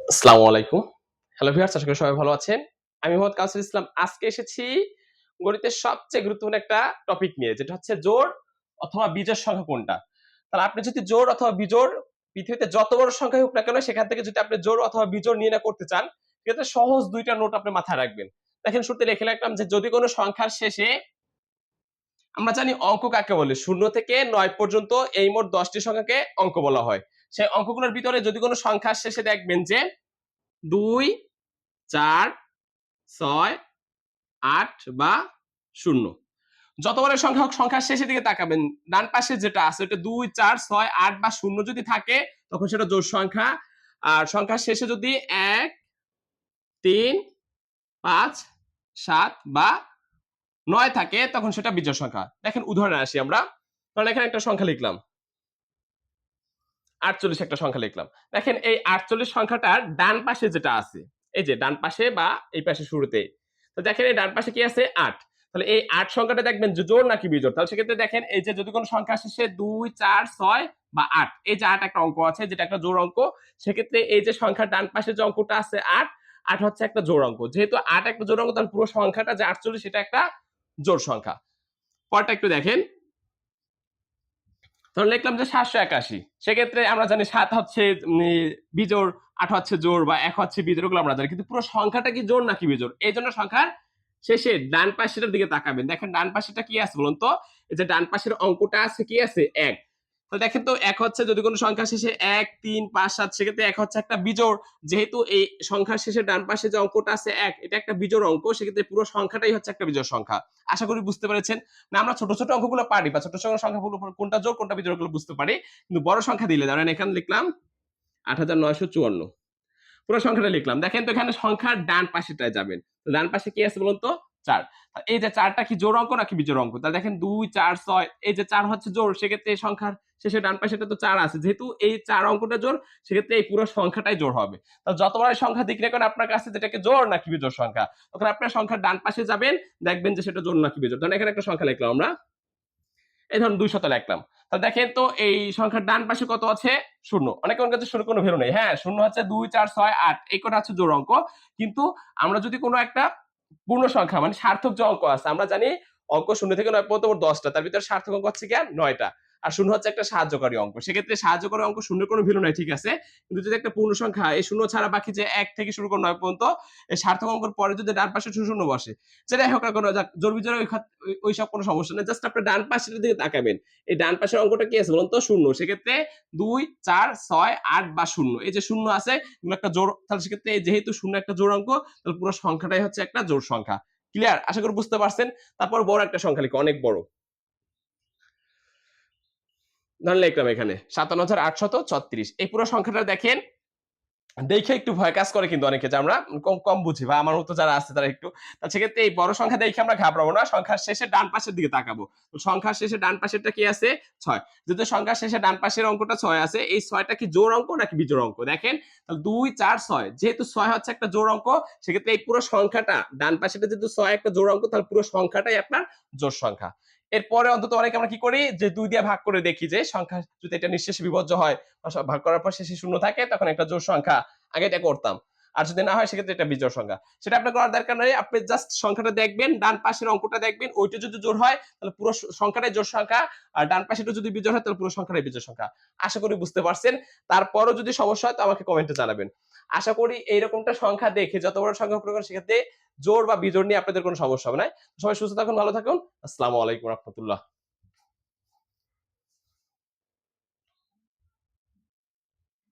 আসসালামু আলাইকুম। Hello viewers, আশা করি সবাই ভালো আছেন। আমি মোহাম্মদ কাউসার ইসলাম। আজকে এসেছি গণিতের সবচেয়ে গুরুত্বপূর্ণ একটা টপিক নিয়ে, যেটা হচ্ছে জোড় অথবা বিজোড় সংখ্যা কোনটা? তাহলে আপনি যদি জোড় অথবা বিজোড় পৃথিবীতে যত বড় সংখ্যাই হোক না কেন, সেখান থেকে যদি আপনি জোড় অথবা বিজোড় নির্ণয় করতে চান, সেক্ষেত্রে সহজ ২ টা নোট আপনি মাথায় রাখবেন। দেখেন, শুরুতে লিখে রাখলাম যে যদি কোন সংখ্যার শেষে, আমরা জানি অঙ্ক কাকে বলে, ০ থেকে ৯ পর্যন্ত এই মোট ১০ টি সংখ্যাকে অঙ্ক বলা হয়। সেই অঙ্কগুলোর ভিতরে যদি কোন সংখ্যার শেষে দেখবেন যে ২, ৪, ৬, ৮ বা ০। যত বড় সংখ্যা হোক, সংখ্যার শেষের দিকে তাকাবেন। ডান পাশে যেটা আছে ওটা ২, ৪, ৬, ৮ বা ০ যদি থাকে, তখন সেটা জোড় সংখ্যা। আর সংখ্যার শেষে যদি ১, ৩, ৫, ৭ বা ৯ থাকে, তখন সেটা বিজোড় সংখ্যা। দেখেন, উদাহরণে আসি আমরা। ধরেন এখানে একটা সংখ্যা লিখলাম ৪৮, একটা সংখ্যা লিখলাম। দেখেন, এই ৪৮ সংখ্যাটার ডান পাশে যেটা আছে, এই যে ডান পাশে বা এই পাশে শুরুতে, তো দেখেন এই ডান পাশে কি আছে? ৮। তাহলে এই ৮ সংখ্যাটা দেখবেন যে জোড় নাকি বিজোড়? তাহলে সেক্ষেত্রে দেখেন, এই যে যদি কোন সংখ্যা শেষে ২, ৪, ৬ বা ৮, এই যে ৮ একটা অঙ্ক আছে যেটা একটা জোড় অঙ্ক, সেক্ষেত্রে এই যে সংখ্যার ডান পাশে যে অঙ্কটা আছে ৮, ৮ হচ্ছে একটা জোড় অঙ্ক। যেহেতু ৮ একটা জোড় অঙ্ক, তাহলে পুরো সংখ্যাটা যে ৪৮ সেটা একটা জোড় সংখ্যা। পরেরটা একটু দেখেন। ধরুন লিখলাম যে ৭৮১। সেক্ষেত্রে আমরা জানি ৭ হচ্ছে বিজোড়, ৮ হচ্ছে জোড় বা ১ হচ্ছে বিজোড়, এগুলো আমরা জানি। কিন্তু পুরো সংখ্যাটা কি জোড় নাকি বিজোড়? এইজন্য সংখ্যার শেষে ডান পাশের দিকে তাকাবেন। দেখেন ডান পাশেটা কি আছে বলুন তো? এই যে ডান পাশের অঙ্কটা আছে কি আছে? ১। তো দেখেন তো, ১ হচ্ছে যদি কোন সংখ্যার শেষে ১, ৩, ৫, ৭, সেক্ষেত্রে ১ হচ্ছে একটা বিজোড়। যেহেতু এই সংখ্যার শেষে ডান পাশে যে অঙ্কটা আছে ১, এটা একটা বিজোড় অঙ্ক, সেক্ষেত্রে পুরো সংখ্যাটাই হচ্ছে একটা বিজোড় সংখ্যা। আশা করি বুঝতে পেরেছেন। না, আমরা ছোট ছোট অঙ্কগুলো পারি বা ছোট ছোট সংখ্যাগুলো কোনটা জোড় কোনটা বিজোড় গুলো বুঝতে পারি, কিন্তু বড় সংখ্যা দিলে, ধরেন এখানে লিখলাম ৮৯৫৪, পুরো সংখ্যাটা লিখলাম। দেখেন তো, এখানে সংখ্যার ডান পাশেটায় যাবেন। তো ডান পাশে কি আছে বলুন তো? ৪। এই যে ৪টা কি জোড় অঙ্ক নাকি বিজোড় অঙ্ক? তাহলে দেখেন ২, ৪, ৬, এই যে ৪ হচ্ছে জোড়, সেক্ষেত্রে এই সংখ্যার শেষে ডান পাশেটা তো ৪ আছে। যেহেতু এই ৪ অঙ্কটা জোড়, সেক্ষেত্রে এই পুরো সংখ্যাটাই জোড় হবে। তাহলে যত বড় সংখ্যা দিক না কেন আপনার কাছে, যেটাকে জোড় নাকি বিজোড় সংখ্যা, তখন আপনার সংখ্যার ডান পাশে যাবেন, দেখবেন যে সেটা জোড় নাকি বিজোড়। ধরেন এখানে একটা সংখ্যা লিখলাম আমরা, এই ধরুন ২০০ লিখলাম। তাহলে দেখেন তো, এই সংখ্যার ডান পাশে কত আছে? ০। অনেকের কাছে ০ কোনো ভ্যালু নেই। হ্যাঁ, ০ হচ্ছে ২, ৪, ৬, ৮, এই কটা হচ্ছে জোড় অঙ্ক। কিন্তু আমরা যদি কোনো একটা পূর্ণ সংখ্যা, মানে সার্থক যে অঙ্ক আছে, আমরা জানি অঙ্ক ০ থেকে ৯ পর্যন্ত মোট ১০ টা, তার ভিতরে সার্থক অঙ্ক হচ্ছে কি? ৯ টা। আর ০ হচ্ছে একটা সাহায্যকারী অঙ্ক। সেক্ষেত্রে সাহায্যকারী অঙ্ক ০ এর কোনো ভ্যালু নাই, ঠিক আছে? কিন্তু যদি একটা পূর্ণ সংখ্যা, এই ০ ছাড়া বাকি যে ১ থেকে শুরু করে ৯ পর্যন্ত, এই সার্থক অঙ্কের পরে যদি ডান পাশে ০ বসে, যেটাই হোক না কেন, যাক জোড় বিজোড় ওইসব কোনো সমস্যা নেই। জাস্ট আপনার ডান পাশের দিকে তাকাবেন। এই ডান পাশের অঙ্কটা কি আছে বলুন তো? ০। সেক্ষেত্রে ২, ৪, ৬, ৮ বা ০, এই যে ০ আছে, এগুলো একটা জোড়। তাহলে সেক্ষেত্রে যেহেতু ০ একটা জোড় অঙ্ক, তাহলে পুরো সংখ্যাটাই হচ্ছে একটা জোড় সংখ্যা। ক্লিয়ার? আশা করি বুঝতে পারছেন। তারপর বড় একটা সংখ্যা লিখি, অনেক বড়। ধরেন লিখলাম এখানে ৫৭৮৩৬। এই পুরো সংখ্যাটা দেখেন, দেখে একটু ভয় কাজ করে কিন্তু অনেকে, যে আমরা কম কম বুঝি বা আমার মতো যারা আছে তারা একটু, তা সেক্ষেত্রে এই বড় সংখ্যা দেখে আমরা ঘাবড়াবো না, সংখ্যার শেষে ডান পাশের দিকে তাকাবো। তো সংখ্যার শেষে ডান পাশেরটা কি আছে? ৬। যদি সংখ্যার শেষে ডান পাশের অঙ্কটা ৬ আছে, এই ৬টা কি জোড় অঙ্ক নাকি বিজোড় অঙ্ক? দেখেন, তাহলে ২, ৪, ৬, যেহেতু ৬ হচ্ছে একটা জোড় অঙ্ক, সেক্ষেত্রে এই পুরো সংখ্যাটা, ডান পাশেটা যেহেতু ৬ একটা জোড় অঙ্ক, তাহলে পুরো সংখ্যাটাই আপনার জোড় সংখ্যা। এরপরে অন্তত অনেকে আমরা কি করি, যে ২ দিয়ে ভাগ করে দেখি, যে সংখ্যা যদি এটা নিঃশেষে বিভাজ্য হয়, ভাগ করার পর শেষে ০ থাকে, তখন একটা জোড় সংখ্যা। আগে এটা করতাম। আর যদি না হয়, সেক্ষেত্রে এটা বিজোড় সংখ্যা। সেটা আপনার করার দরকার নেই। আপনি জাস্ট সংখ্যাটা দেখবেন, ডান পাশের অঙ্কটা দেখবেন, ওইটা যদি জোড় হয়, তাহলে পুরো সংখ্যাটাই জোড় সংখ্যা। আর ডান পাশেটা যদি বিজোড় হয়, তাহলে পুরো সংখ্যাটাই বিজোড় সংখ্যা। আশা করি বুঝতে পারছেন। তারপরও যদি সমস্যা হয়, তো আমাকে কমেন্টে জানাবেন। আশা করি এইরকমটা সংখ্যা দেখে, যত বড় সংখ্যা প্রকার, সেক্ষেত্রে জোড় বা বিজোড় নিয়ে আপনাদের কোনো সমস্যা হবে না। সবাই সুস্থ থাকুন, ভালো থাকুন। আসসালামু আলাইকুম ওয়া রাহমাতুল্লাহ।